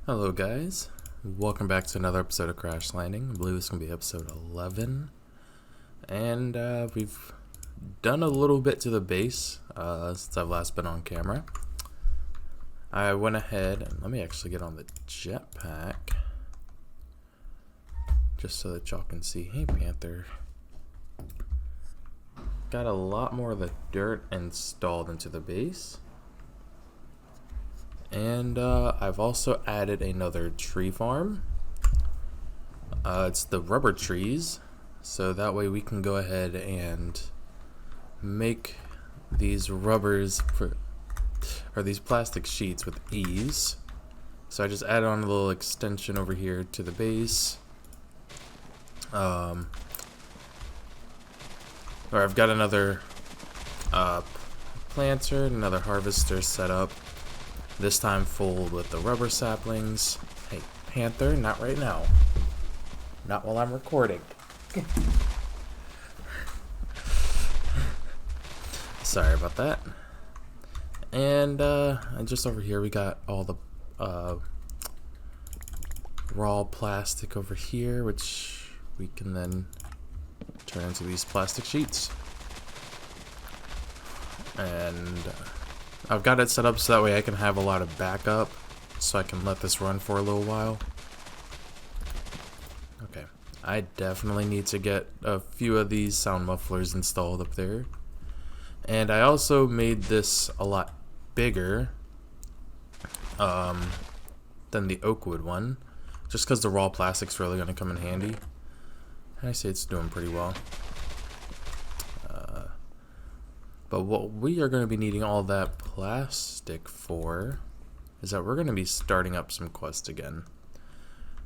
Hello guys, welcome back to another episode of Crash Landing. I believe this is going to be episode 11, and we've done a little bit to the base since I've last been on camera. I went ahead, and let me actually get on the jetpack, just so that y'all can see. Hey Panther. Got a lot more of the dirt installed into the base. And I've also added another tree farm. It's the rubber trees, so that way we can go ahead and make these rubbers or these plastic sheets with ease. So I just added on a little extension over here to the base. Or I've got another planter, another harvester set up. This time full with the rubber saplings. Hey, Panther, not right now. Not while I'm recording. Sorry about that. And just over here we got all the raw plastic over here, which we can then turn into these plastic sheets. And I've got it set up so that way I can have a lot of backup, so I can let this run for a little while. Okay, I definitely need to get a few of these sound mufflers installed up there. And I also made this a lot bigger than the oak wood one, just because the raw plastic's really going to come in handy. I say it's doing pretty well. But what we are going to be needing all that plastic for is that we're going to be starting up some quests again.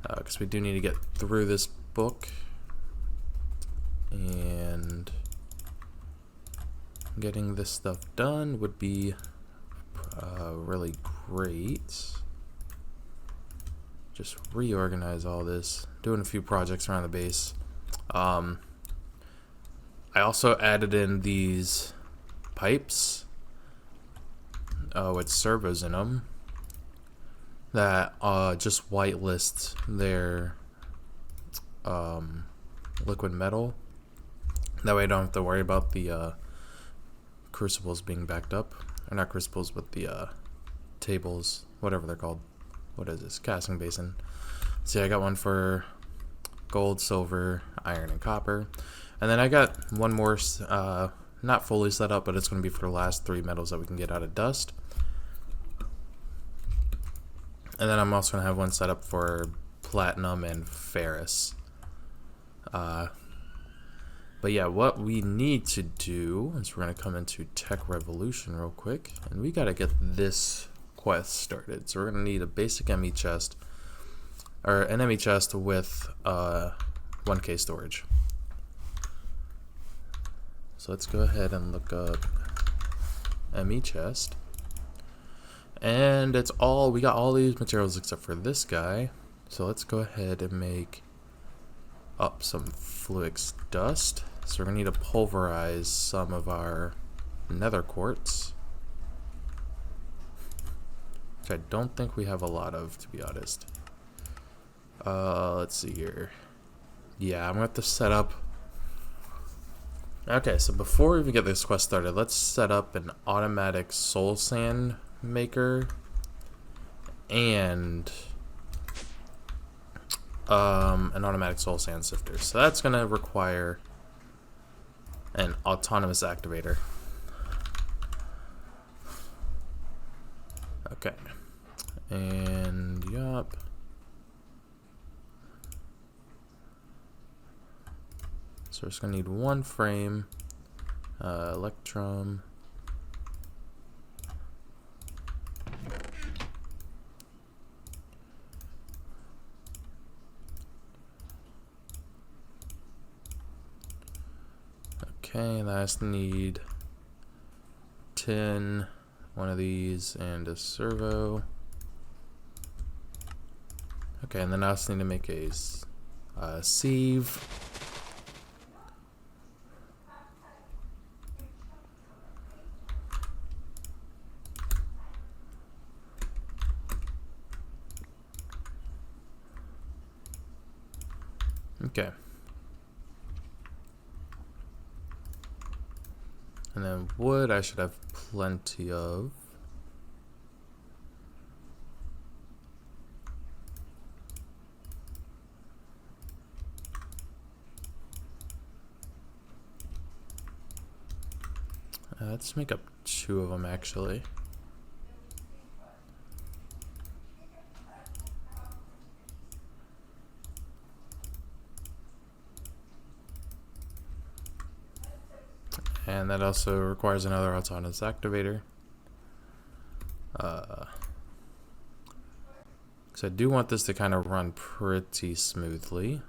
Because we do need to get through this book. And getting this stuff done would be really great. Just reorganize all this. Doing a few projects around the base. I also added in these pipes with servos in them that just whitelist their liquid metal. That way I don't have to worry about the crucibles being backed up. Or not crucibles, but the tables, whatever they're called. What is this? Casting basin. See, I got one for gold, silver, iron, and copper. And then I got one more not fully set up, but it's going to be for the last 3 metals that we can get out of dust. And then I'm also going to have one set up for platinum and ferrous. But yeah, what we need to do is we're going to come into Tech Revolution real quick. And we got to get this quest started. So we're going to need a basic ME chest. Or an ME chest with 1K storage. So let's go ahead and look up ME chest. And it's all, we got all these materials except for this guy. So let's go ahead and make up some Fluix dust. So we're going to need to pulverize some of our nether quartz, which I don't think we have a lot of, to be honest. Let's see here. Yeah, I'm going to have to set up. Okay, so before we even get this quest started, let's set up an automatic soul sand maker and an automatic soul sand sifter. So that's going to require an autonomous activator. Okay. And yup. So we're just going to need one frame, electrum, okay, and I just need 10, one of these, and a servo. Okay, and then I also need to make a sieve. Okay. And then wood I should have plenty of. Let's make up 2 of them actually. And that also requires another autonomous activator. Because I do want this to kind of run pretty smoothly.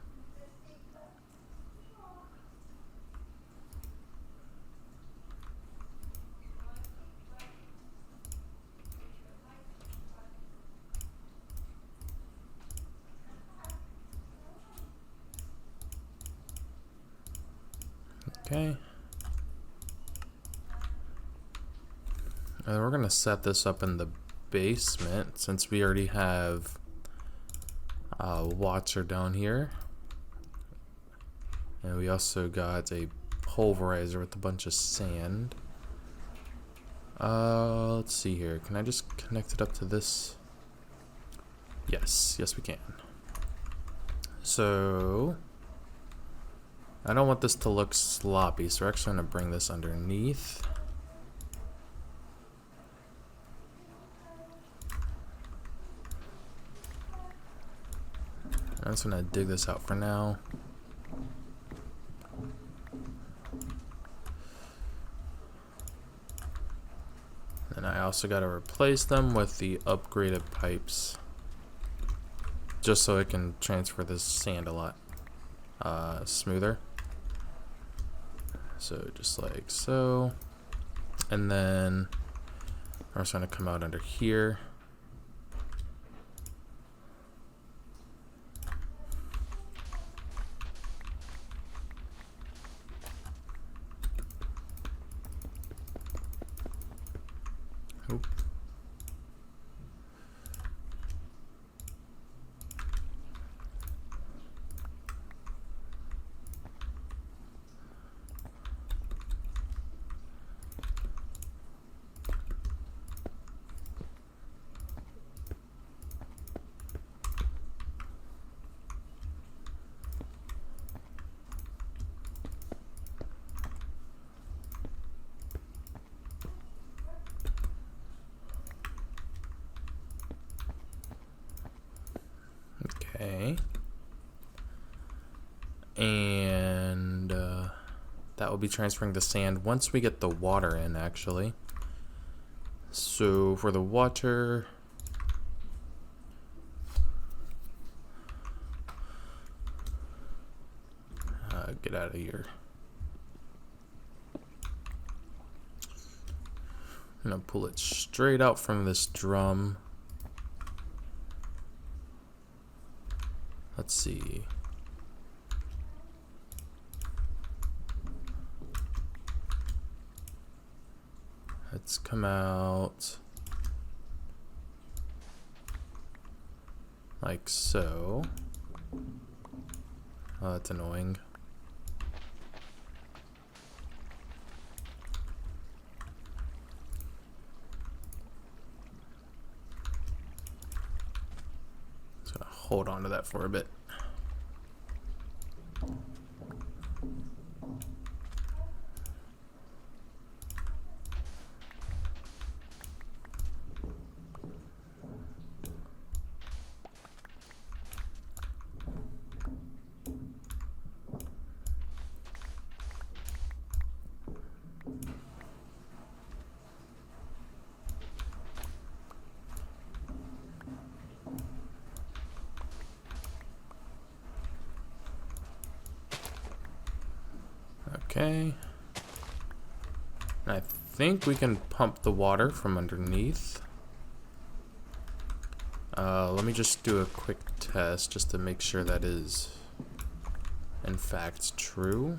Okay. And we're going to set this up in the basement since we already have water down here. And we also got a pulverizer with a bunch of sand. Let's see here. Can I just connect it up to this? Yes, yes we can. So I don't want this to look sloppy, so we're actually going to bring this underneath. I'm just going to dig this out for now. And I also got to replace them with the upgraded pipes, just so it can transfer this sand a lot smoother. So just like so. And then we're just going to come out under here. Oop. Okay. And that will be transferring the sand once we get the water in, actually. So for the water, get out of here. I'm gonna pull it straight out from this drum. Let's see. Let's come out like so. Oh, that's annoying. Just gonna hold on to that for a bit. Okay. I think we can pump the water from underneath. Let me just do a quick test just to make sure that is in fact true.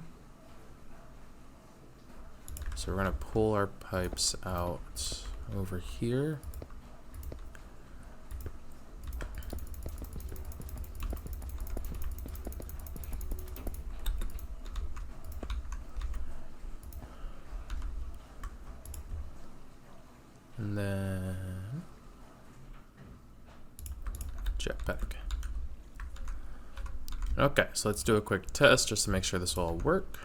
So we're gonna pull our pipes out over here. And then jetpack. Okay, so let's do a quick test just to make sure this will all work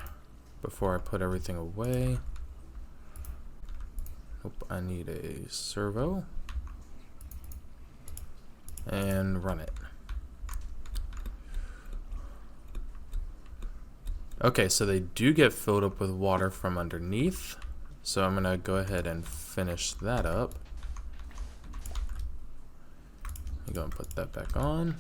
before I put everything away. Nope, I need a servo. And run it. Okay, so they do get filled up with water from underneath. So I'm gonna go ahead and finish that up. I'm going to put that back on.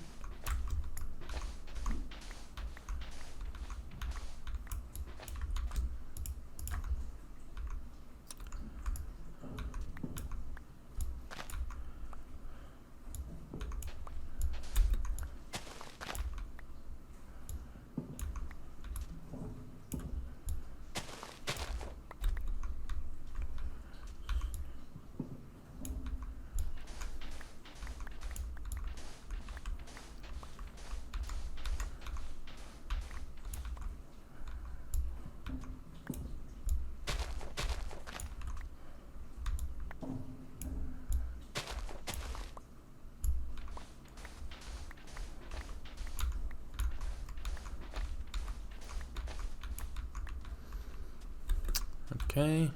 Okay.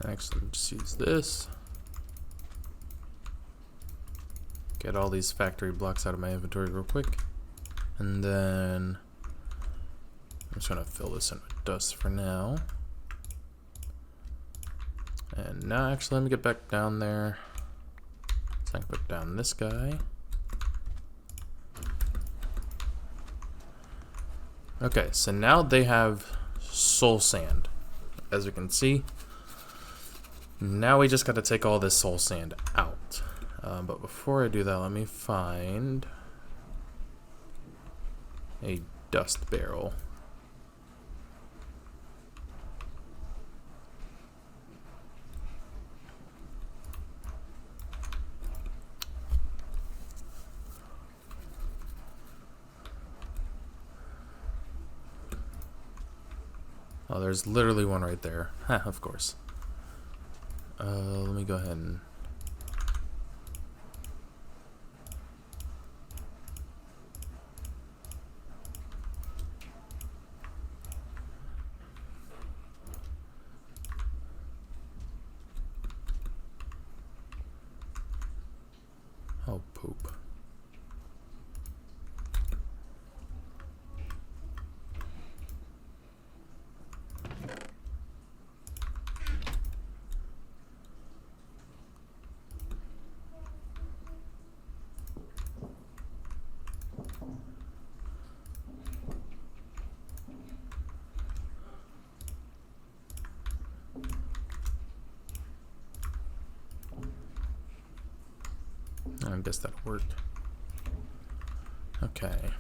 Actually, just use this. Get all these factory blocks out of my inventory real quick. And then I'm just gonna fill this in with dust for now. And now actually let me get back down there. So I can put down this guy. Okay, so now they have soul sand. As you can see. Now we just gotta take all this soul sand out. But before I do that, let me find a dust barrel. Oh, there's literally one right there. Ha, of course. Let me go ahead and... Oh, poop. I guess that worked. Okay.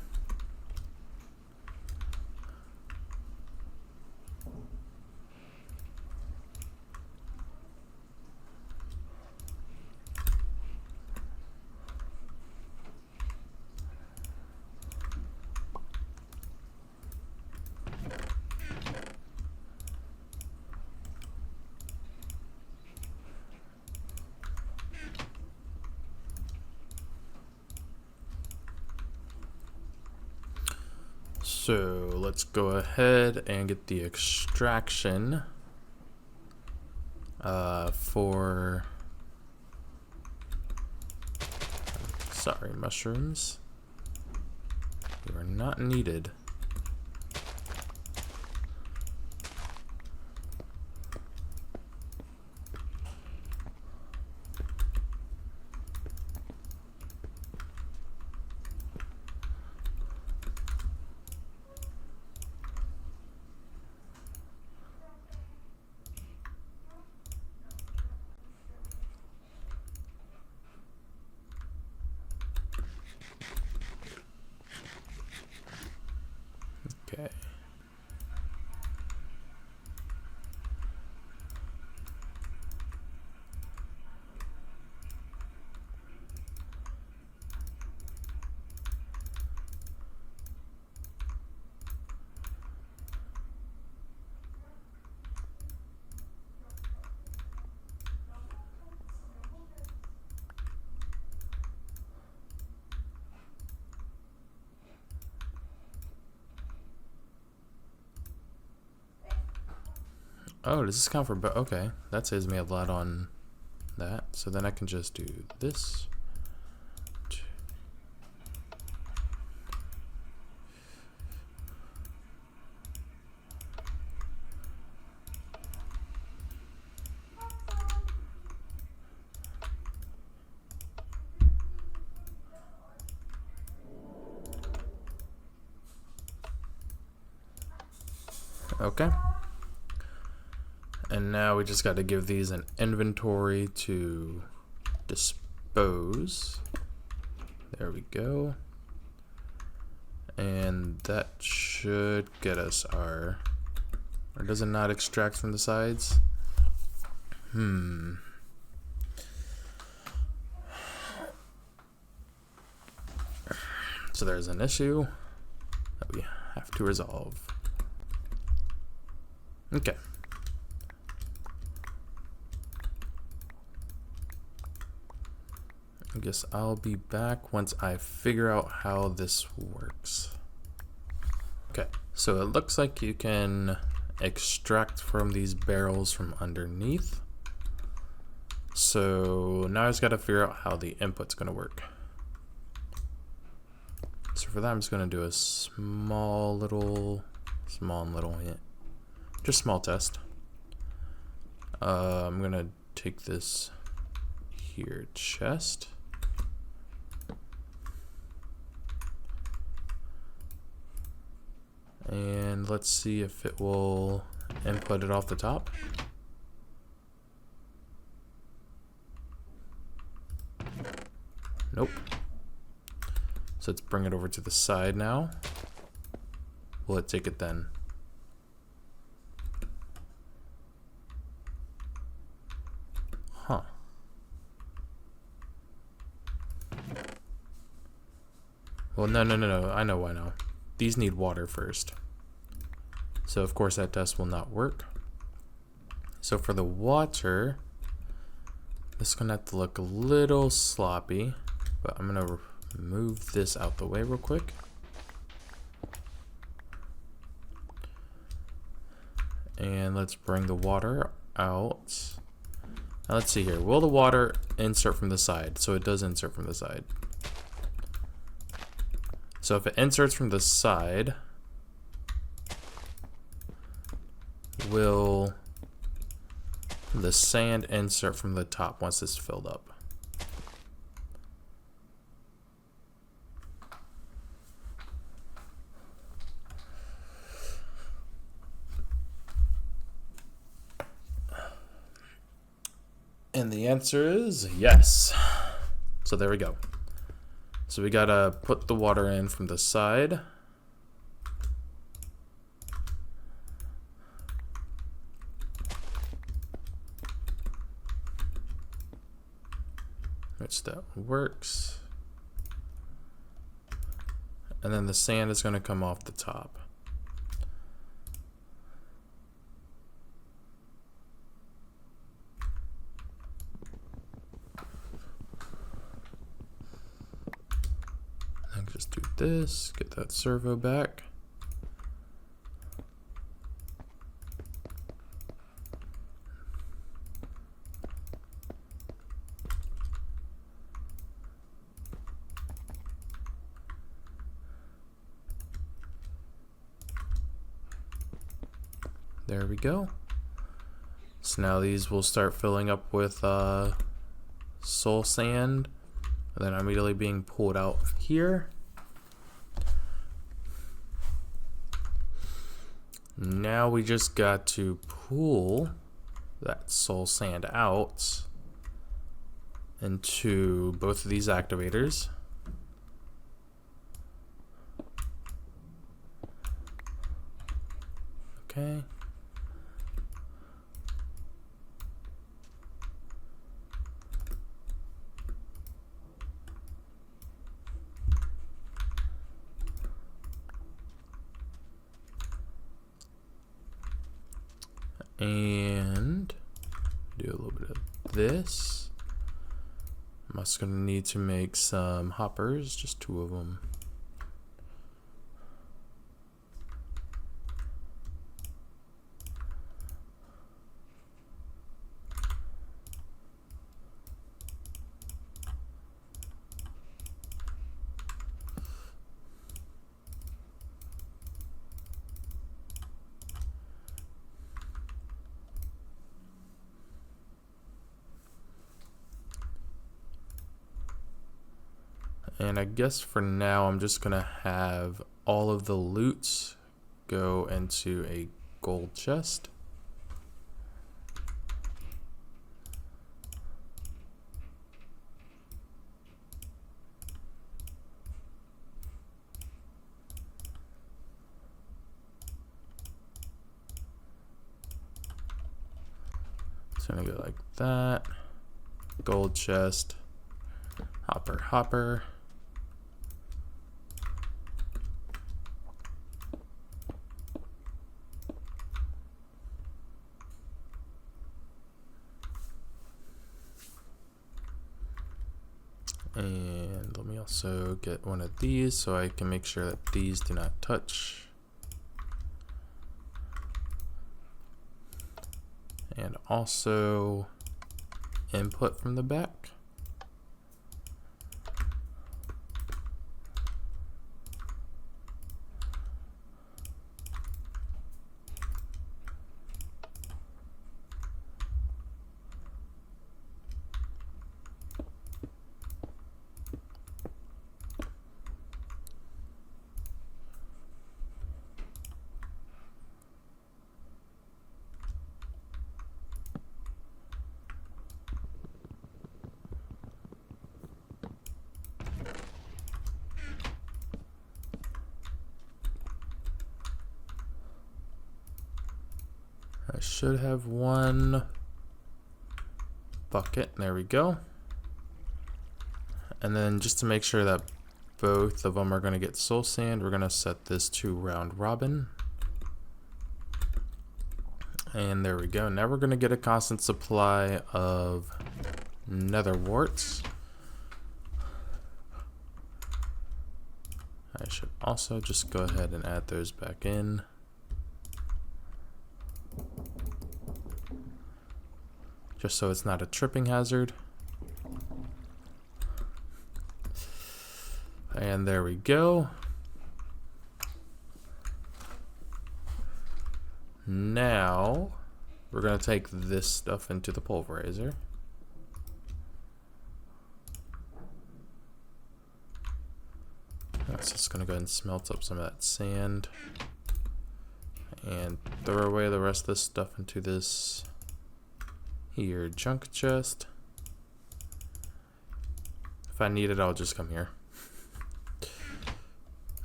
So let's go ahead and get the extraction for, sorry, mushrooms. You are not needed. Oh, does this count for okay, that saves me a lot on that. So then I can just do this. Okay. And now we just got to give these an inventory to dispose. There we go. And that should get us our... Or does it not extract from the sides? So there's an issue that we have to resolve. Okay. I guess I'll be back once I figure out how this works. Okay, so it looks like you can extract from these barrels from underneath. So now I just gotta figure out how the input's gonna work. So for that, I'm just gonna do a small little, yeah, just small test. I'm gonna take this here, chest. And let's see if it will input it off the top. Nope. So let's bring it over to the side now. Will it take it then? Huh. Well, no. I know why now. These need water first. So of course that test will not work. So for the water, this is gonna have to look a little sloppy, but I'm gonna move this out the way real quick. And let's bring the water out. Now let's see here. Will the water insert from the side? So it does insert from the side. So if it inserts from the side, will the sand insert from the top once it's filled up? And the answer is yes. So there we go. So we gotta put the water in from the side. Which that works. And then the sand is gonna come off the top. Just do this, get that servo back. There we go. So now these will start filling up with soul sand, and then immediately being pulled out here. Now we just got to pull that soul sand out into both of these activators. Okay. And do a little bit of this. I'm also going to need to make some hoppers, just 2 of them. And I guess for now, I'm just gonna have all of the loot go into a gold chest. It's gonna go like that. Gold chest. Hopper, hopper. And let me also get one of these so I can make sure that these do not touch. And also input from the back. I should have one bucket. There we go. And then just to make sure that both of them are going to get soul sand, we're going to set this to round robin. And there we go. Now we're going to get a constant supply of nether warts. I should also just go ahead and add those back in. Just so it's not a tripping hazard. And there we go. Now we're going to take this stuff into the pulverizer. That's just going to go ahead and smelt up some of that sand. And throw away the rest of this stuff into this here junk chest. If I need it, I'll just come here.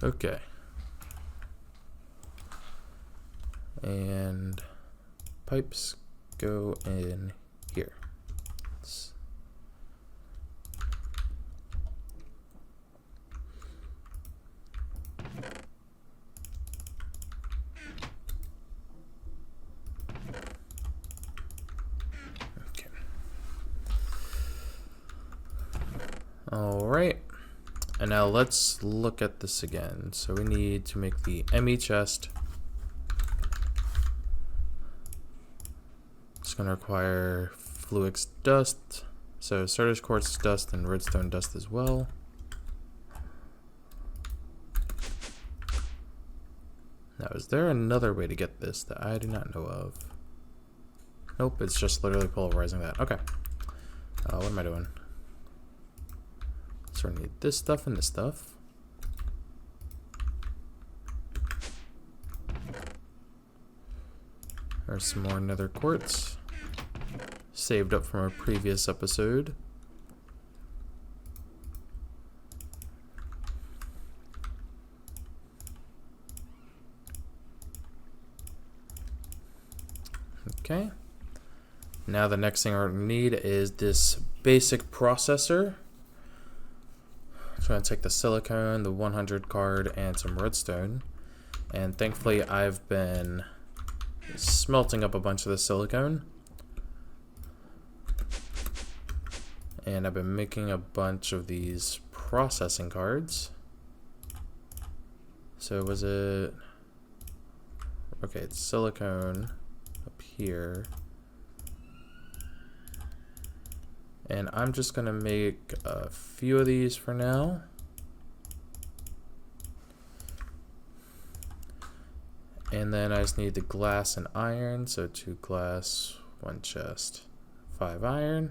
Okay. And pipes go in here. Alright, and now let's look at this again. So we need to make the ME chest. It's going to require Fluix dust, so Certus quartz dust and redstone dust as well. Now, is there another way to get this that I do not know of? Nope, it's just literally pulverizing that. Okay. What am I doing? So I need this stuff and this stuff. There's some more nether quartz saved up from a previous episode. Okay. Now the next thing we're going to need is this basic processor. So I'm going to take the silicone, the 100 card, and some redstone. And thankfully I've been smelting up a bunch of the silicone. And I've been making a bunch of these processing cards. So was it... Okay, it's silicone up here. And I'm just going to make a few of these for now. And then I just need the glass and iron. So 2 glass, 1 chest, 5 iron.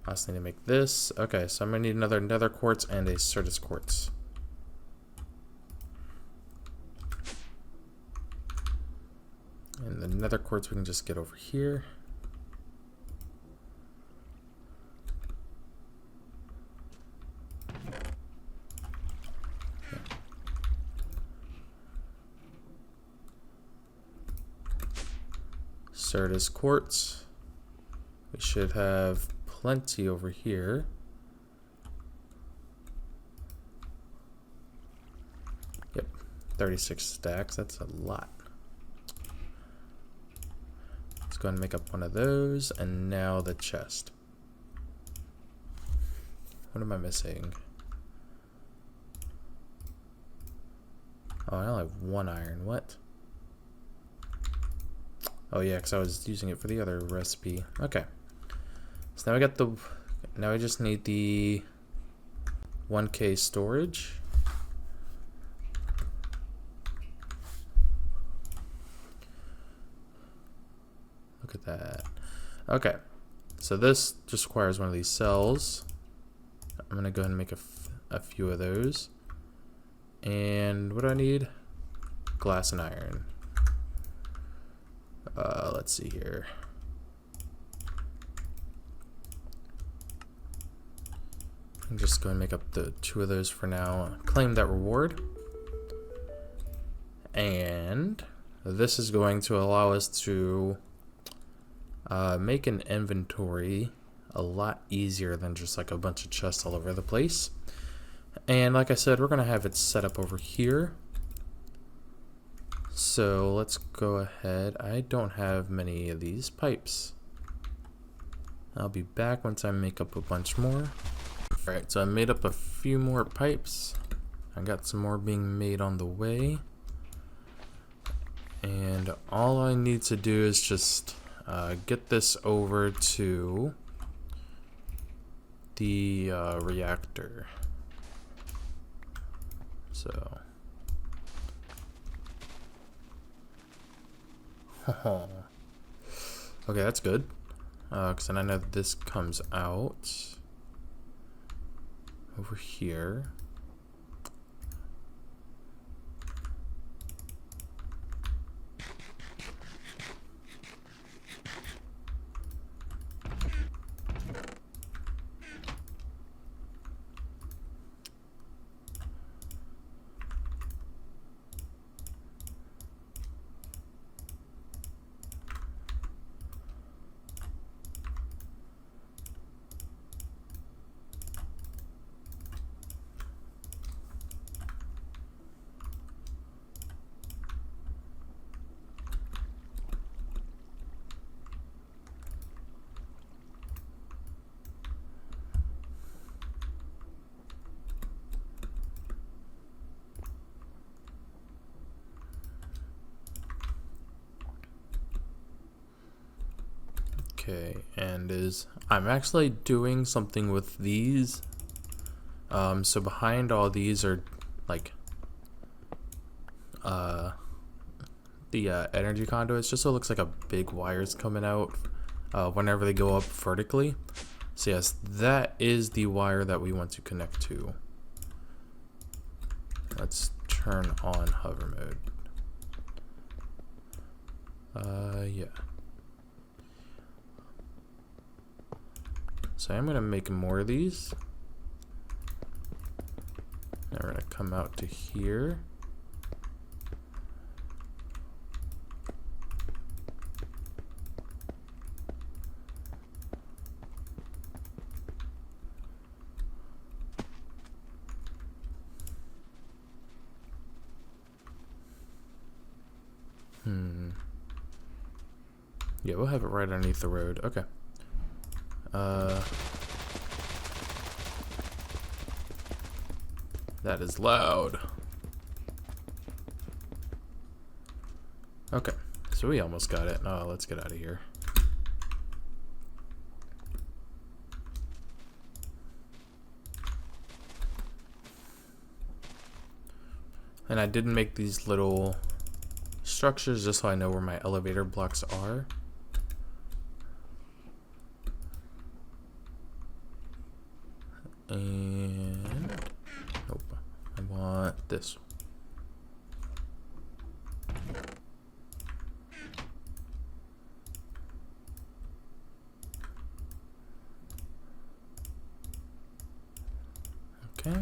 I also need to make this. Okay, so I'm gonna need another nether quartz and a Certus quartz. And the nether quartz we can just get over here. Certus quartz. We should have plenty over here. Yep, 36 stacks. That's a lot. Let's go ahead and make up one of those, and now the chest. What am I missing? Oh, I only have one iron. What? Oh yeah, because I was using it for the other recipe. Okay. So now we got the... Now we just need the 1K storage. Look at that. Okay. So this just requires one of these cells. I'm going to go ahead and make a few of those. And what do I need? Glass and iron. Let's see here. I'm just going to make up the 2 of those for now. Claim that reward. And this is going to allow us to make an inventory a lot easier than just like a bunch of chests all over the place. And like I said, we're going to have it set up over here. So let's go ahead. I don't have many of these pipes. I'll be back once I make up a bunch more. Alright, so I made up a few more pipes. I got some more being made on the way. And all I need to do is just get this over to the reactor. So... okay, that's good. Because then I know that this comes out over here. Okay, and I'm actually doing something with these. So behind all these are like the energy conduits, just so it looks like a big wires coming out whenever they go up vertically. So yes, that is the wire that we want to connect to. Let's turn on hover mode. Yeah. So I'm gonna make more of these. Now we're gonna come out to here. Yeah, we'll have it right underneath the road. Okay. That is loud. Okay, so we almost got it. Oh, let's get out of here. And I didn't make these little structures just so I know where my elevator blocks are. And nope, I want this. Okay.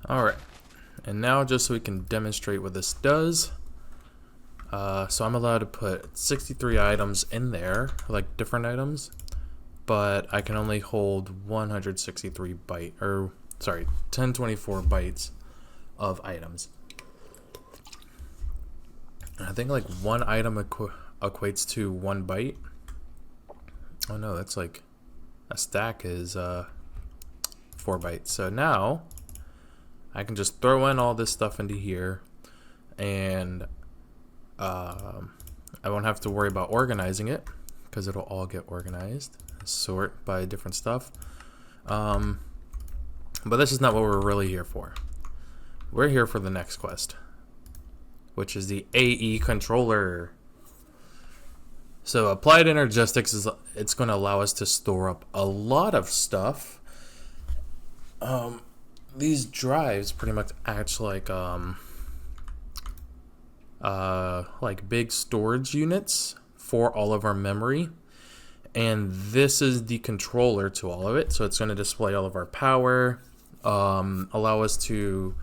Alright, and now just so we can demonstrate what this does, so I'm allowed to put 63 items in there, like different items, but I can only hold 163 bytes, 1024 bytes of items. And I think like one item equates to 1 byte. Oh no, that's like a stack is 4 bytes. So now I can just throw in all this stuff into here, and I won't have to worry about organizing it because it'll all get organized, sort by different stuff. But this is not what we're really here for. We're here for the next quest, which is the AE controller. So applied Energistics it's going to allow us to store up a lot of stuff. These drives pretty much act like big storage units for all of our memory, and this is the controller to all of it. So it's going to display all of our power, allow us to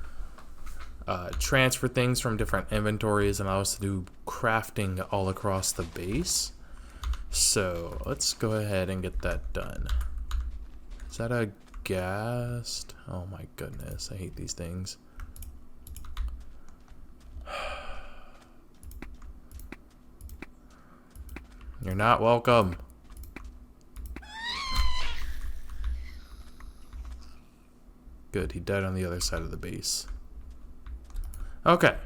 transfer things from different inventories, and allow us to do crafting all across the base. So let's go ahead and get that done. Is that a ghast? Oh my goodness, I hate these things. You're not welcome. Good, he died on the other side of the base. Okay.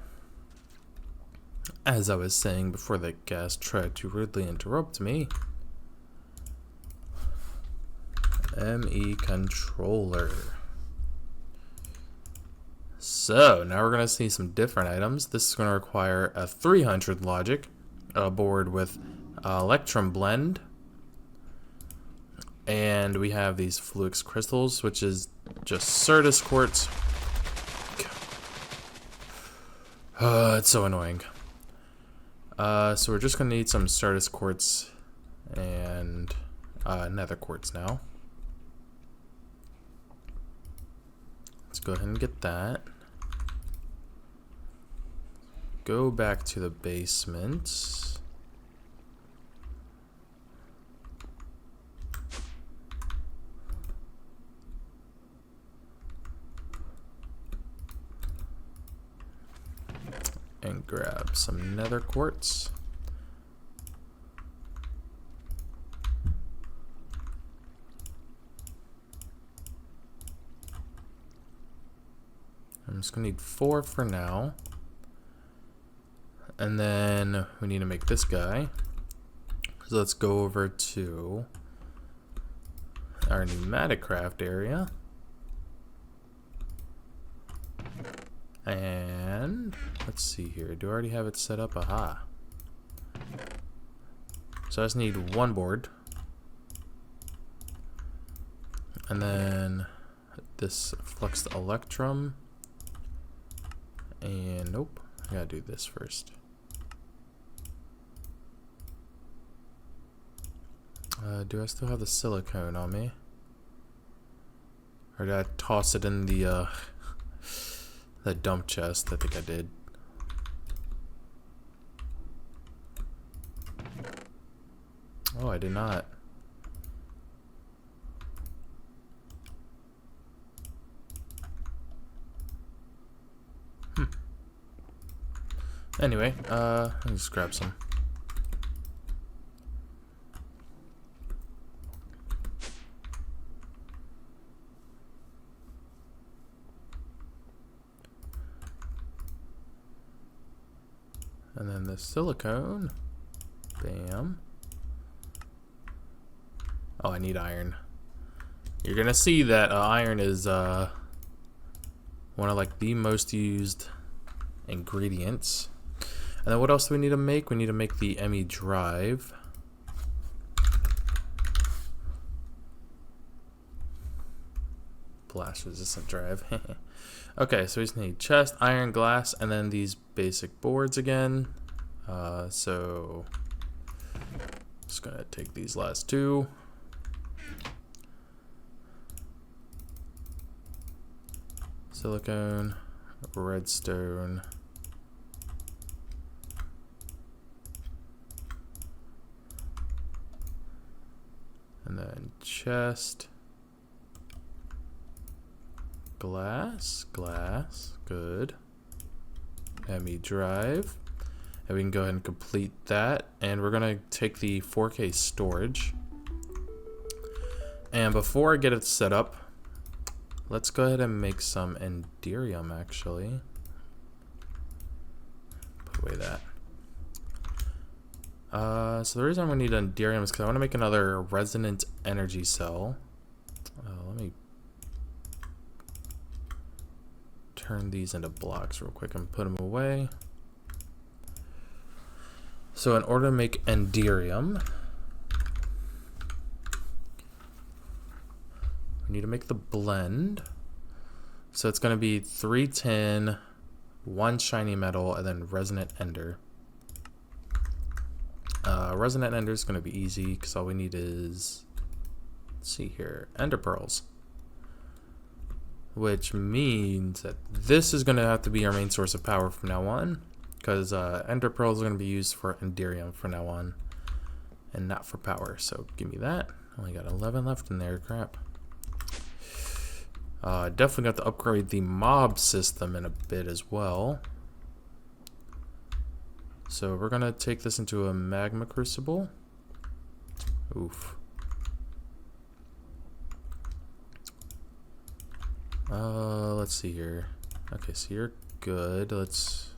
As I was saying before that ghast tried to rudely interrupt me. ME controller. So now we're going to see some different items. This is going to require a 300 logic, a board with Electrum blend, and we have these Fluix crystals, which is just Certus quartz. It's so annoying. So we're just going to need some Certus quartz and nether quartz now. Let's go ahead and get that. Go back to the basement. And grab some nether quartz. I'm just gonna need 4 for now. And then we need to make this guy. So let's go over to our pneumatic craft area. And let's see here. Do I already have it set up? Aha. So I just need 1 board. And then this fluxed electrum. And nope, I gotta do this first. Do I still have the silicone on me? Or did I toss it in the dump chest? I think I did. Oh, I did not. Anyway, let me just grab some. And then the silicone. Bam. Oh, I need iron. You're gonna see that iron is one of like the most used ingredients. And then what else do we need to make? We need to make the ME drive. Blast resistant drive. Okay, so we just need chest, iron, glass, and then these basic boards again. So just gonna take these last two. Silicone, redstone, and then chest, glass, good. ME drive, and we can go ahead and complete that. And we're gonna take the 4K storage. And before I get it set up, let's go ahead and make some Enderium actually. Put away that. So the reason we need Enderium is because I want to make another resonant energy cell. Let me turn these into blocks real quick and put them away. So in order to make Enderium, we need to make the blend. So it's going to be 3 tin, 1 shiny metal, and then resonant ender. Resonant ender is going to be easy because all we need is, let's see here, ender pearls. Which means that this is going to have to be our main source of power from now on, because ender pearls are going to be used for Enderium from now on and not for power. So give me that. Only got 11 left in there. Crap. Definitely got to upgrade the mob system in a bit as well. So we're gonna take this into a magma crucible. Oof. Let's see here. Okay, so you're good. Let's.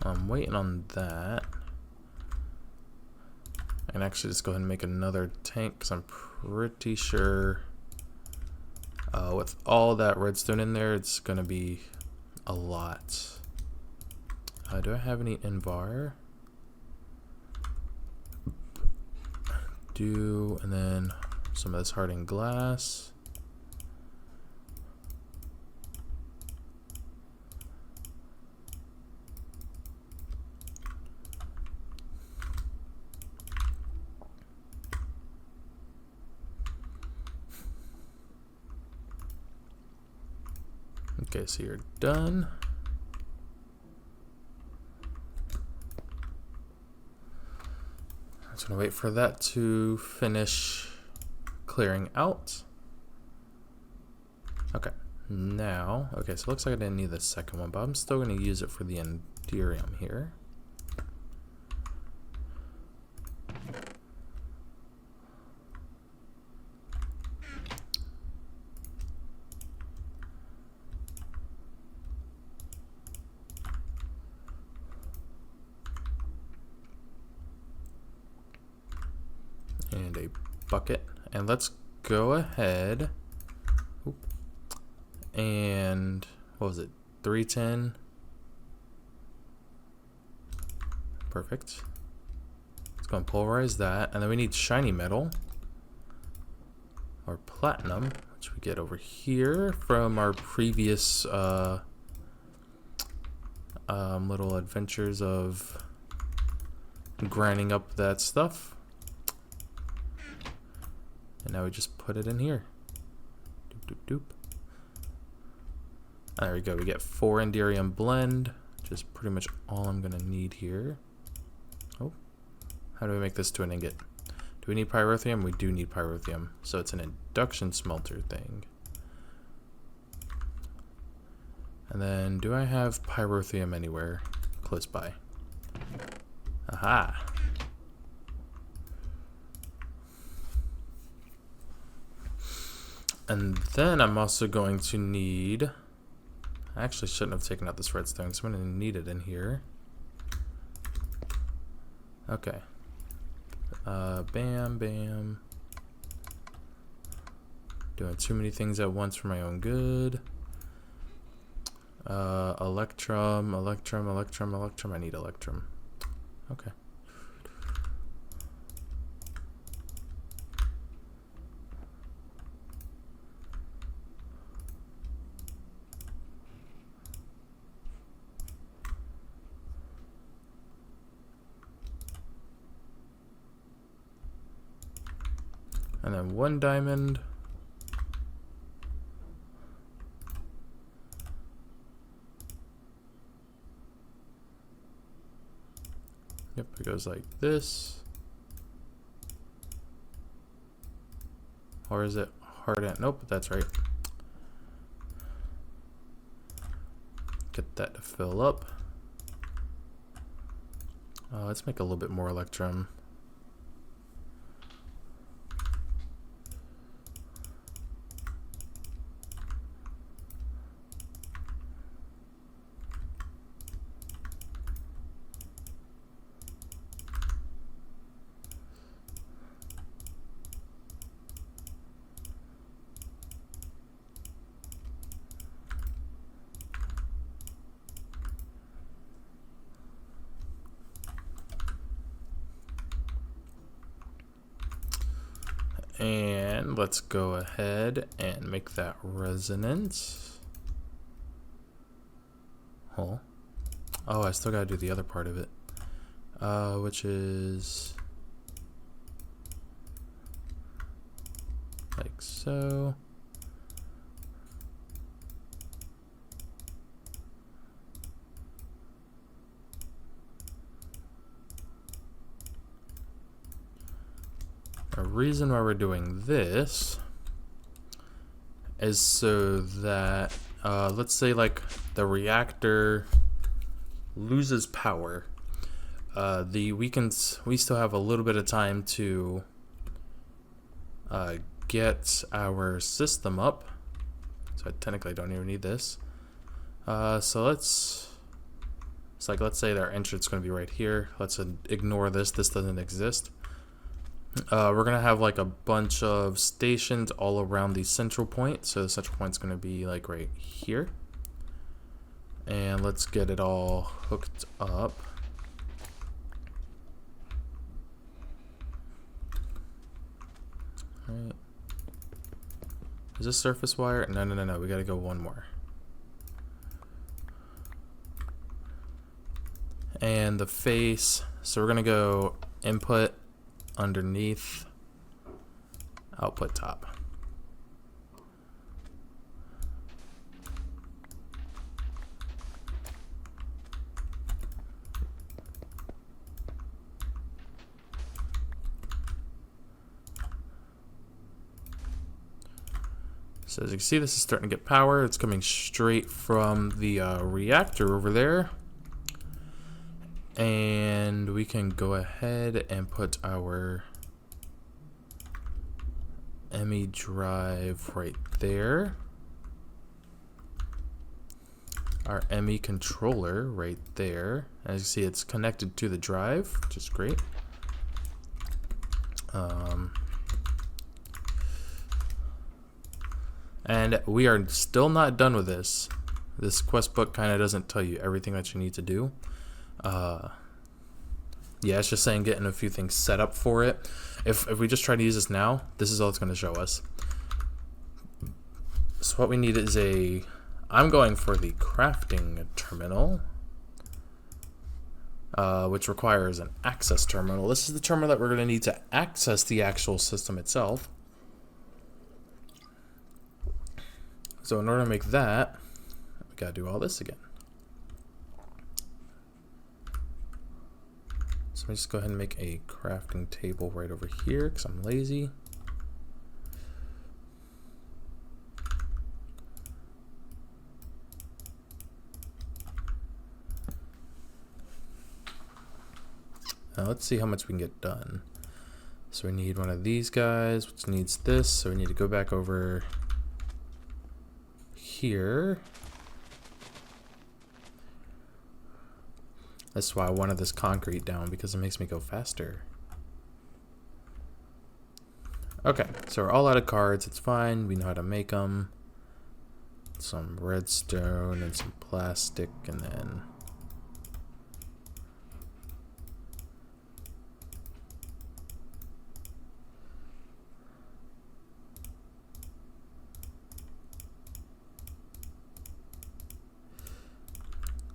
I'm waiting on that. I can actually just go ahead and make another tank because I'm pretty sure with all that redstone in there, it's going to be a lot. Do I have any Invar? And then some of this hardened glass. Okay, so you're done. I'm just gonna wait for that to finish clearing out. Okay, now, okay, so it looks like I didn't need the second one, but I'm still gonna use it for the Enderium here. And a bucket, and let's go ahead and what was it, 310. Perfect. Let's go and pulverize that, and then we need shiny metal or platinum, which we get over here from our previous little adventures of grinding up that stuff. And now we just put it in here. Doop, doop, doop. There we go. We get 4 Enderium blend, which is pretty much all I'm going to need here. Oh, how do we make this to an ingot? Do we need pyrotheum? We do need pyrotheum. So it's an induction smelter thing. And then do I have pyrotheum anywhere close by? Aha. And then I'm also going to need, I actually shouldn't have taken out this redstone, so I'm going to need it in here. Okay. Bam, bam. Doing too many things at once for my own good. Electrum. I need electrum. Okay. And then 1 diamond. Yep, it goes like this. Or is it hard at? Nope, that's right. Get that to fill up. Let's make a little bit more electrum. And let's go ahead and make that resonance. Oh, I still gotta do the other part of it, which is like so. The reason why we're doing this is so that let's say like the reactor loses power, we still have a little bit of time to get our system up. So I technically don't even need this. So let's say our entrance is going to be right here. Let's ignore this. This doesn't exist. We're gonna have like a bunch of stations all around the central point. So the central point's gonna be like right here. And let's get it all hooked up. All right. Is this surface wire? No. We gotta go one more. And the face. So we're gonna go input underneath, output top. So as you can see, this is starting to get power. It's coming straight from the reactor over there. And we can go ahead and put our ME drive right there. Our ME controller right there. As you see, it's connected to the drive, which is great. And we are still not done with this. This quest book kind of doesn't tell you everything that you need to do. Yeah, it's just saying getting a few things set up for it. If we just try to use this now, this is all it's going to show us. So what we need is I'm going for the crafting terminal, which requires an access terminal. This is the terminal that we're going to need to access the actual system itself. So in order to make that, we got to do all this again. So let me just go ahead and make a crafting table right over here because I'm lazy. Now let's see how much we can get done. So we need one of these guys, which needs this. So we need to go back over here. That's why I wanted this concrete down, because it makes me go faster. Okay, so we're all out of cards. It's fine. We know how to make them. Some redstone and some plastic, and then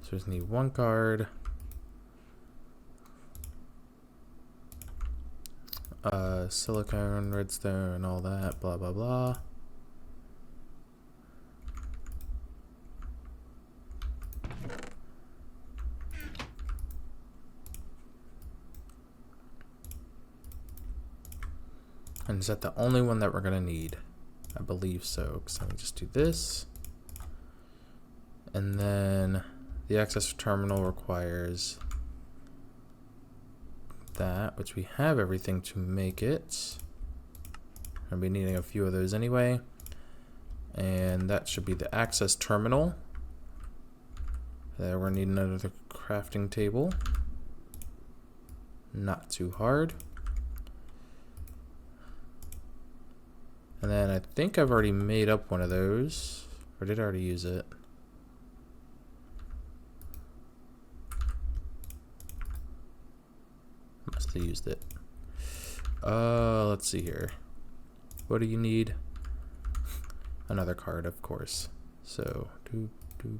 so we just need one card. Silicone, redstone, all that, blah blah blah. And is that the only one that we're gonna need? I believe so, because let me just do this. And then the access terminal requires that, which we have everything to make it. I'll be needing a few of those anyway. And that should be the access terminal. There we're needing another crafting table. Not too hard. And then I think I've already made up one of those. Or did I already use it? Must have used it. Let's see here. What do you need? Another card, of course. So, doop, doop.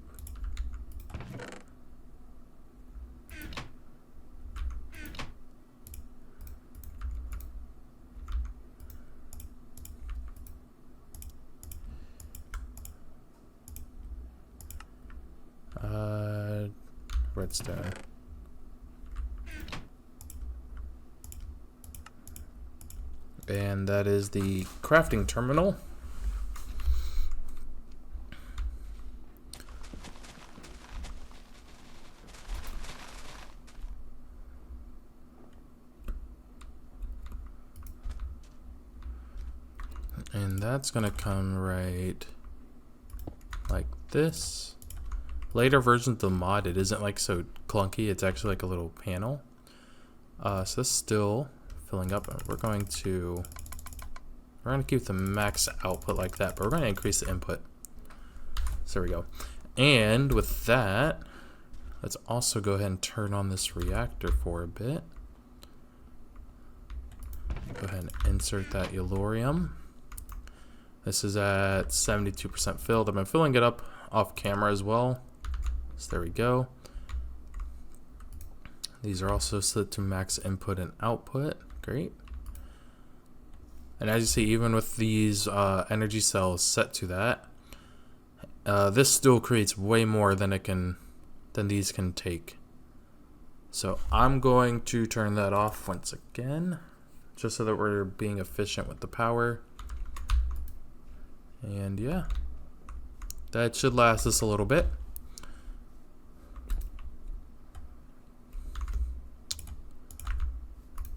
Redstone. And that is the crafting terminal. And that's gonna come right like this. Later versions of the mod, it isn't like so clunky. It's actually like a little panel. So this is still filling up. We're going to keep the max output like that, but we're going to increase the input. So there we go. And with that, let's also go ahead and turn on this reactor for a bit. Go ahead and insert that Yellorium. This is at 72% filled. I've been filling it up off camera as well. So there we go. These are also set to max input and output. Great. And as you see, even with these energy cells set to that, this still creates way more than these can take. So I'm going to turn that off once again, just so that we're being efficient with the power. And yeah, that should last us a little bit.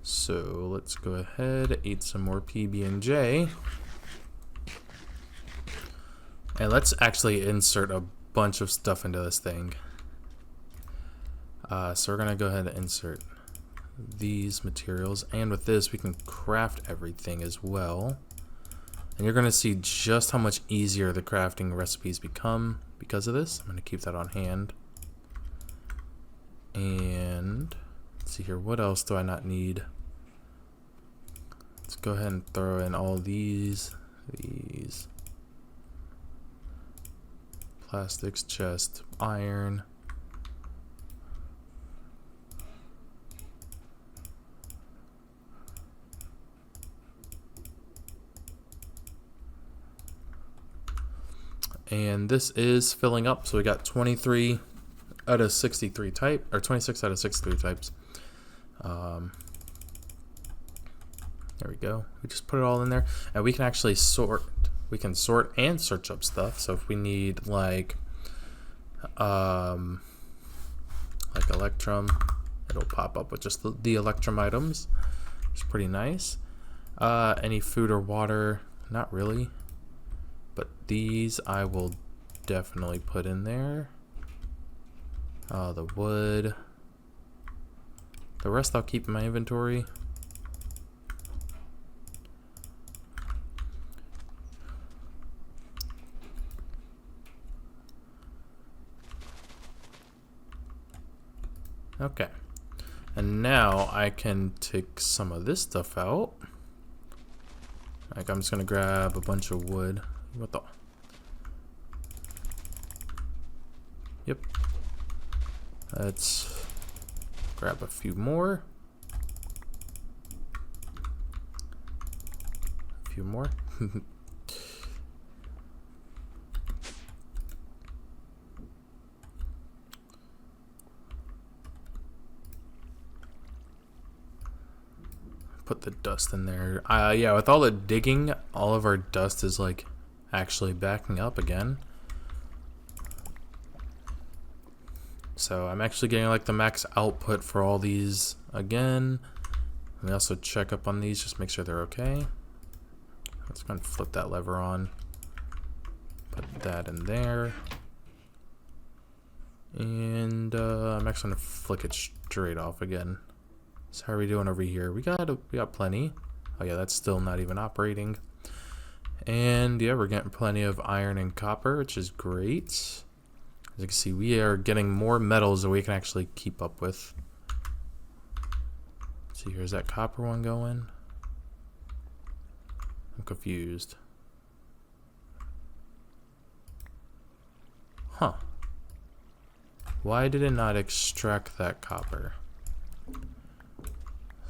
So let's go ahead, eat some more PB&J. And let's actually insert a bunch of stuff into this thing. So we're gonna go ahead and insert these materials. And with this, we can craft everything as well. And you're gonna see just how much easier the crafting recipes become because of this. I'm gonna keep that on hand. And let's see here, what else do I not need? Let's go ahead and throw in all these plastics, chest, iron. And this is filling up, so we got 23 out of 63 type, or 26 out of 63 types. There we go. We just put it all in there, and we can actually sort. We can sort and search up stuff. So if we need like Electrum, it'll pop up with just the Electrum items. It's pretty nice. Any food or water, not really. But these I will definitely put in there. The wood. The rest I'll keep in my inventory. Okay. And now I can take some of this stuff out. Like, I'm just gonna grab a bunch of wood. What the? Yep. Let's grab a few more. A few more. Put the dust in there. Yeah, with all the digging, all of our dust is like actually backing up again. So I'm actually getting like the max output for all these again. Let me also check up on these, just make sure they're okay. Let's go and flip that lever on. Put that in there. And I'm actually gonna flick it straight off again. So how are we doing over here? We got plenty. Oh yeah, that's still not even operating. And yeah, we're getting plenty of iron and copper, which is great. As you can see, we are getting more metals than we can actually keep up with. Let's see, here's that copper one going. I'm confused. Huh. Why did it not extract that copper?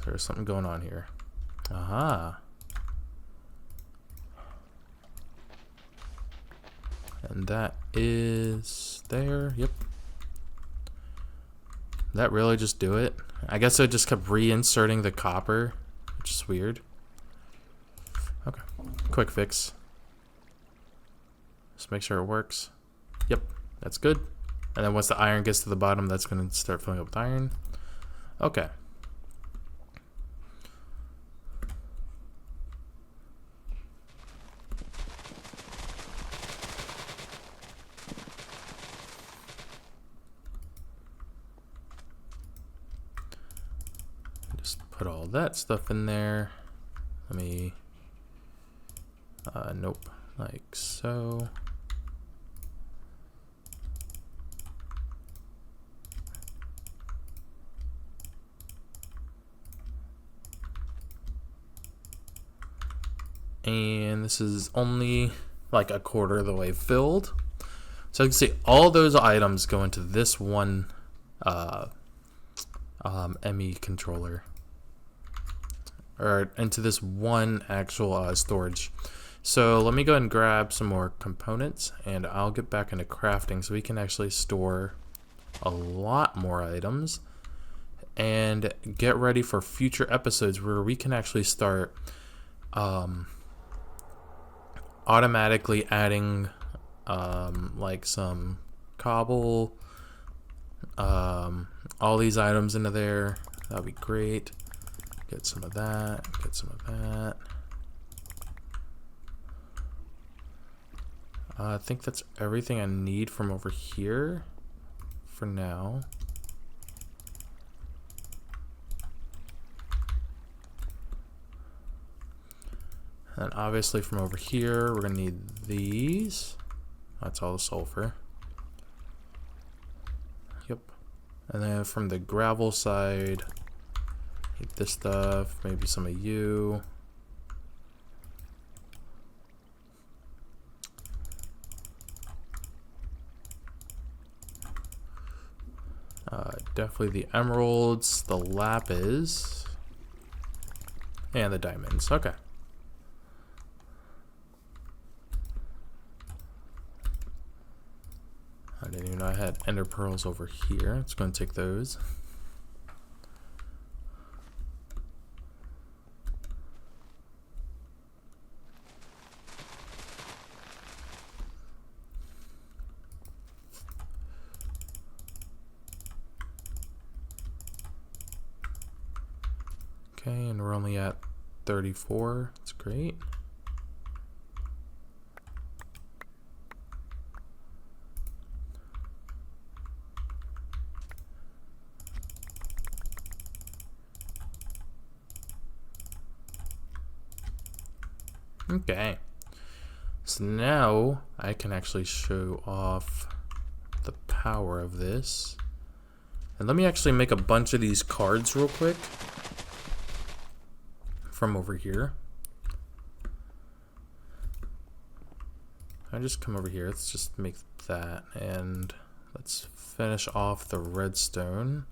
There's something going on here. Aha. And that is there. Yep. Did that really just do it? I guess I just kept reinserting the copper, which is weird. Okay. Quick fix. Just make sure it works. Yep. That's good. And then once the iron gets to the bottom, that's going to start filling up with iron. Okay. Put all that stuff in there. Let me, nope, like so. And this is only like a quarter of the way filled. So you can see all those items go into this one ME controller. Or into this one actual storage. So let me go ahead and grab some more components and I'll get back into crafting so we can actually store a lot more items and get ready for future episodes where we can actually start automatically adding like some cobble, all these items into there. That'd be great. Get some of that, get some of that. I think that's everything I need from over here for now. And obviously from over here, we're gonna need these. That's all the sulfur. Yep. And then from the gravel side, need this stuff, maybe some of you. Definitely the emeralds, the lapis, and the diamonds. Okay. I didn't even know I had ender pearls over here. It's going to take those. Okay, and we're only at 34. That's great. Okay. So now I can actually show off the power of this. And let me actually make a bunch of these cards real quick from over here. I just come over here. Let's just make that, and let's finish off the redstone.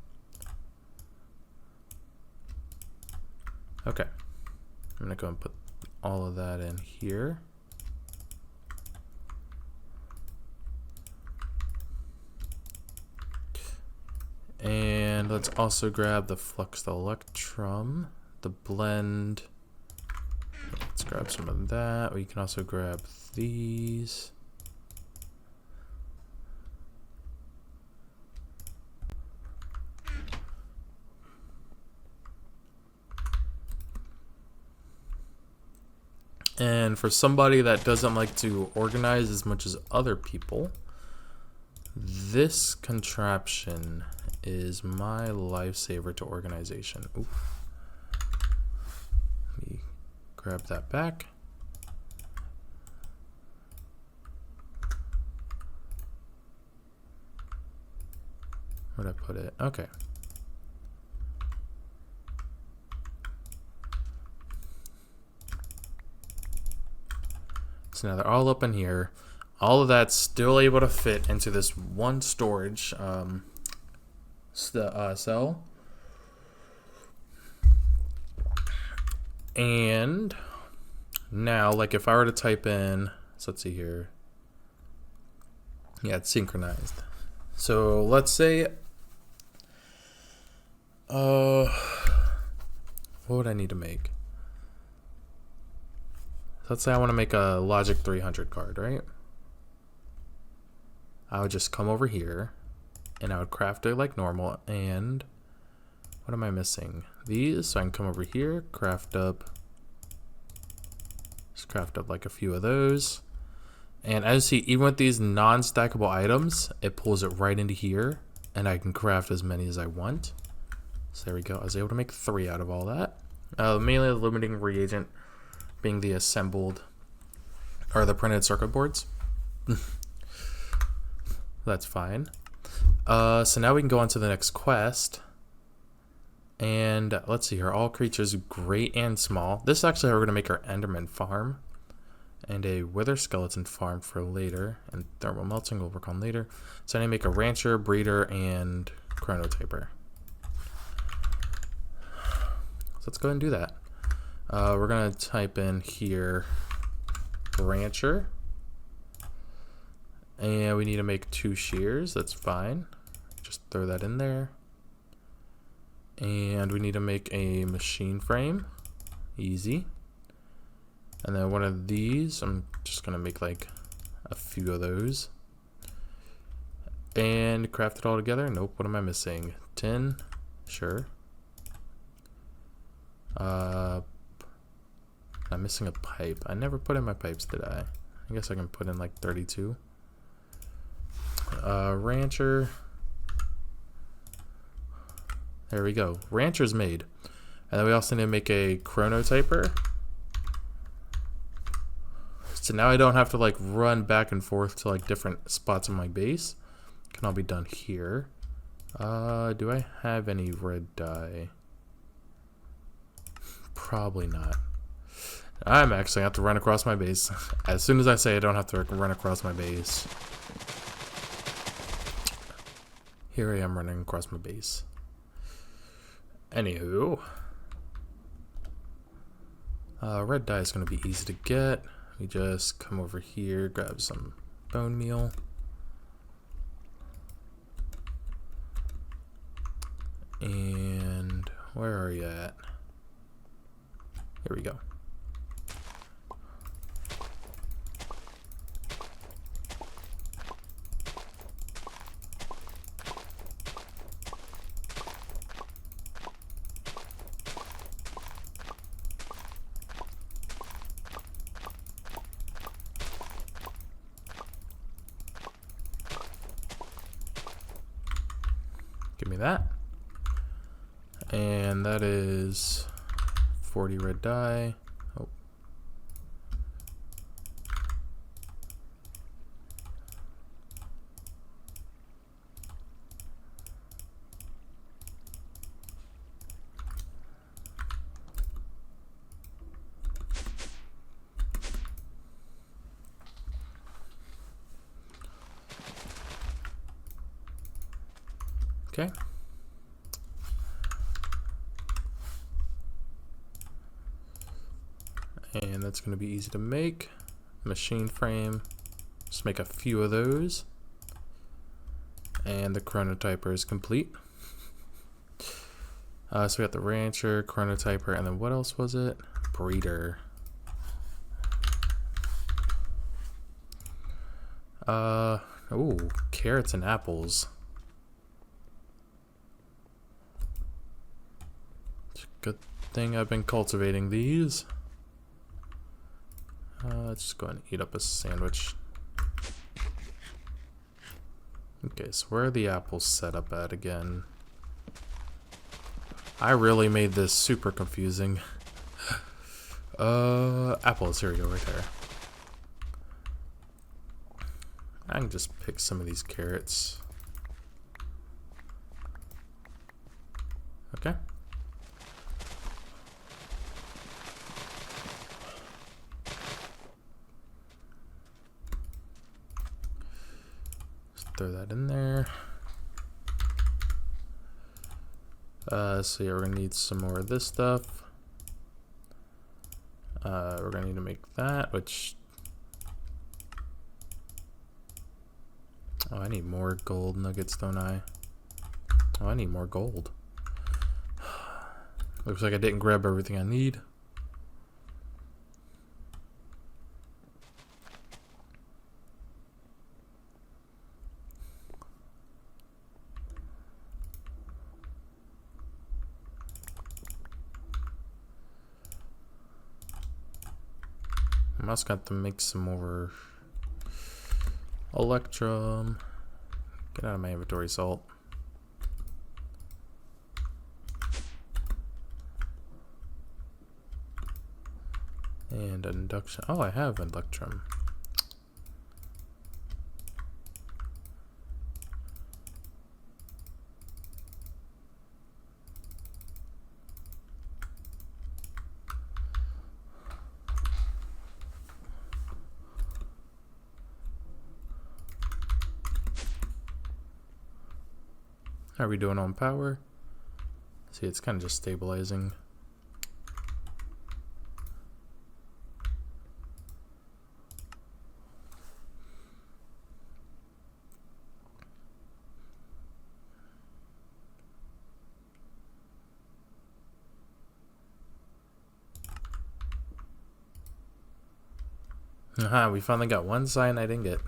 Okay, I'm gonna go and put all of that in here. And let's also grab the fluxed electrum, the blend. Let's grab some of that. We can also grab these. And for somebody that doesn't like to organize as much as other people, this contraption is my lifesaver to organization. Ooh. Let me grab that back. Where'd I put it? Okay. So now they're all up in here. All of that's still able to fit into this one storage cell. And now, like if I were to type in, so let's see here. Yeah, it's synchronized. So let's say, what would I need to make? Let's say I want to make a Logic 300 card, right? I would just come over here and I would craft it like normal. And what am I missing? These, so I can come over here, craft up, just craft up like a few of those. And as you see, even with these non-stackable items, it pulls it right into here and I can craft as many as I want. So there we go. I was able to make 3 out of all that. Mainly the limiting reagent being the assembled or the printed circuit boards. That's fine. So now we can go on to the next quest. And let's see here. All creatures great and small. This is actually how we're going to make our Enderman farm. And a wither skeleton farm for later. And thermal melting we'll work on later. So I need to make a rancher, breeder, and chronotyper. So let's go ahead and do that. We're going to type in here rancher. And we need to make 2 shears. That's fine. Just throw that in there. And we need to make a machine frame. Easy. And then one of these, I'm just going to make like a few of those. And craft it all together. Nope, what am I missing? Tin? Sure. I'm missing a pipe. I never put in my pipes, did I? I guess I can put in like 32. Rancher. There we go. Rancher's made. And then we also need to make a chronotyper. So now I don't have to like run back and forth to like different spots in my base. It can all be done here. Do I have any red dye? Probably not. I'm actually have to run across my base. As soon as I say I don't have to run across my base. Here I am running across my base. Anywho. Red dye is going to be easy to get. We just come over here, grab some bone meal. And where are you at? Here we go. Give me that. And that is 40 red dye. Oh. Okay. And that's going to be easy to make. Machine frame. Just make a few of those. And the chronotyper is complete. So we got the rancher, chronotyper, and then what else was it? Breeder. Oh, carrots and apples. It's a good thing I've been cultivating these. Let's just go ahead and eat up a sandwich. Okay, so where are the apples set up at again? I really made this super confusing. Apples, here we go, right there. I can just pick some of these carrots. Okay. Just throw that in there. So yeah, we're gonna need some more of this stuff. We're gonna need to make that, which... Oh, I need more gold nuggets, don't I? Oh, I need more gold. Looks like I didn't grab everything I need. I also got to make some more electrum. Get out of my inventory, salt. And induction. Oh, I have electrum. How are we doing on power? See, it's kind of just stabilizing. Aha, we finally got one cyanide ingot.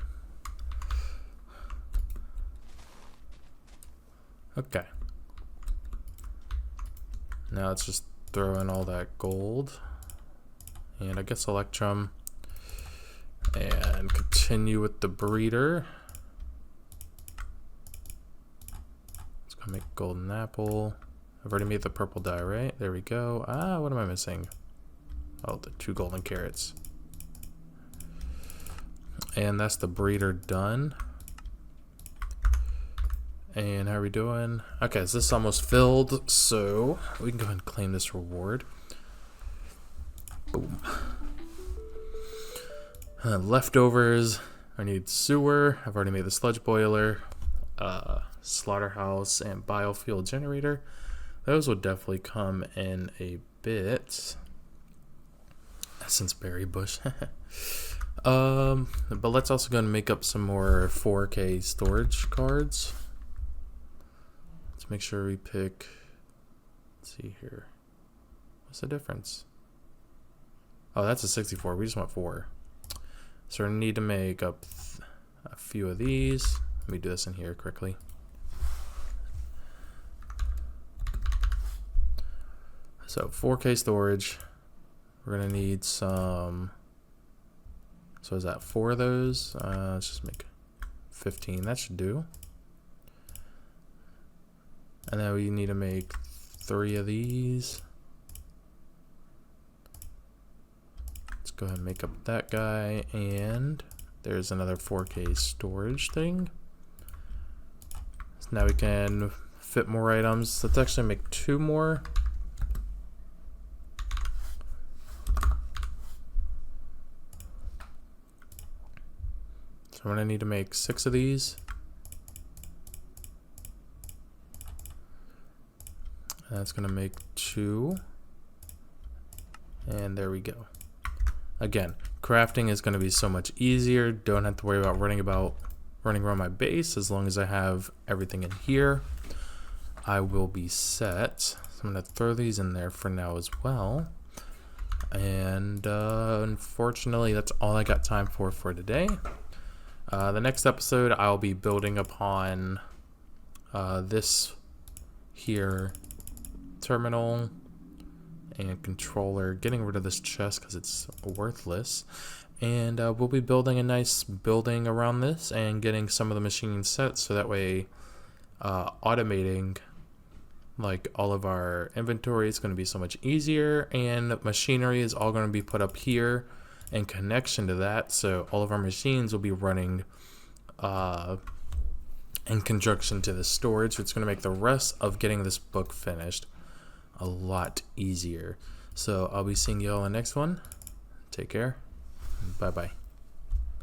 Okay. Now let's just throw in all that gold. And I guess electrum. And continue with the breeder. Let's go make golden apple. I've already made the purple dye, right? There we go. Ah, what am I missing? Oh, the 2 golden carrots. And that's the breeder done. And how are we doing? Okay, so this is almost filled, so we can go ahead and claim this reward. Boom. Leftovers. I need sewer. I've already made the sludge boiler, slaughterhouse, and biofuel generator. Those will definitely come in a bit. Essence berry bush. But let's also go and make up some more 4K storage cards. Let's make sure we pick. Let's see here. What's the difference? Oh, that's a 64. We just want 4. So we need to make up a few of these. Let me do this in here quickly. So 4K storage. We're gonna need some. So is that 4 of those? Let's just make 15. That should do. And then we need to make 3 of these. Let's go ahead and make up that guy. And there's another 4K storage thing. So now we can fit more items. Let's actually make 2 more. So I'm gonna need to make 6 of these. That's going to make 2. And there we go. Again, crafting is going to be so much easier. Don't have to worry about running around my base as long as I have everything in here. I will be set. So I'm going to throw these in there for now as well. And unfortunately, that's all I got time for today. The next episode, I'll be building upon this here terminal and controller, getting rid of this chest because it's worthless. And we'll be building a nice building around this and getting some of the machines set so that way automating like all of our inventory is going to be so much easier, and machinery is all going to be put up here in connection to that, so all of our machines will be running in conjunction to the storage, which is going to make the rest of getting this book finished a lot easier. So I'll be seeing you all in the next one. Take care. Bye bye.